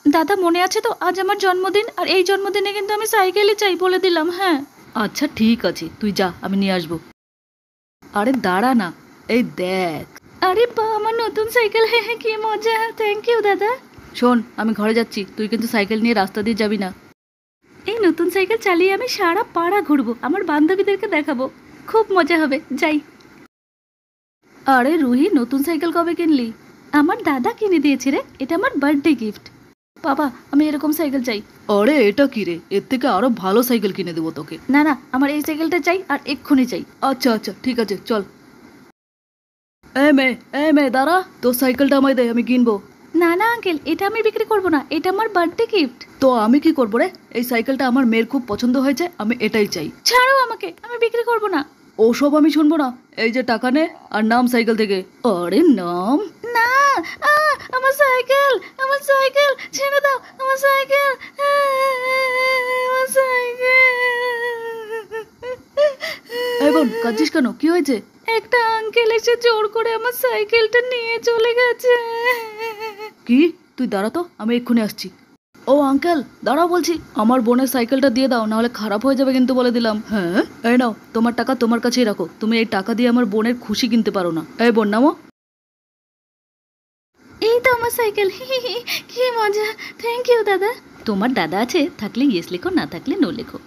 দাদা মনে আছে তো আজ আমার জন্মদিন, আর এই জন্মদিনে কিন্তু আমি সাইকেলই চাই বলে দিলাম। হ্যাঁ আচ্ছা ঠিক আছে, তুই যা, আমি নিয়ে আসবো। আরে দাঁড়া না, এই দেখ। আরে বা, আমার নতুন সাইকেল, হ্যাঁ কি মজা, থ্যাংক ইউ দাদা। শোন, আমি ঘরে যাচ্ছি, তুই কিন্তু সাইকেল নিয়ে রাস্তা দিয়ে যাবি না। এই নতুন সাইকেল চালিয়ে আমি সারা পাড়া ঘুরবো, আমার বান্ধবীদেরকে দেখাবো, খুব মজা হবে, যাই। আরে রুহি, নতুন সাইকেল কবে কিনলি? আমার দাদা কিনে দিয়েছে রে, এটা আমার বার্থডে গিফট। বাবা, আমি এরকম সাইকেল চাই। আরে এটা কি রে, এর থেকে আরো ভালো সাইকেল কিনে দেবো তোকে। না না, আমার এই সাইকেলটা চাই, আর এক্ষুনি চাই। আচ্ছা আচ্ছা ঠিক আছে, চল। এ মেয়ে দাঁড়া, তোর সাইকেলটা আমায় দে, আমি কিনবো। না না আঙ্কেল, এটা আমি বিক্রি করবো না, এটা আমার বার্থডে গিফট। তো আমি কি করবো রে? এই সাইকেলটা আমার মেয়ের খুব পছন্দ হয়েছে, আমি এটাই চাই। ছাড়ো আমাকে, আমি বিক্রি করবো না। ওসব আমি শুনবো না, এই যে টাকা নে আর নাম সাইকেল থেকে। আরে নাম না। আমার সাইকেল, আমার সাইকেল ছেড়ে দাও, আমার সাইকেল, আমার সাইকেল। এই বোন, কাঁদছিস কেন, কি হয়েছে? একটা আঙ্কেল এসে জোর করে আমার সাইকেলটা নিয়ে চলে গেছে। কি? তুই দাঁড়া তো, আমি এক্ষুনি আসছি। ও আঙ্কেল দাঁড়াও বলছি, আমার বোনের সাইকেলটা দিয়ে দাও, নাহলে খারাপ হয়ে যাবে কিন্তু বলে দিলাম। হ্যাঁ এই নাও, তোমার টাকা তোমার কাছেই রাখো, তুমি এই টাকা দিয়ে আমার বোনের খুশি কিনতে পারো না। এই বোন নামো। এই তো আমার সাইকেল, কি মজা, থ্যাংক ইউ দাদা। তোমার দাদা আছে, থাকলে ইয়েস লেখো, না থাকলে নো লেখো।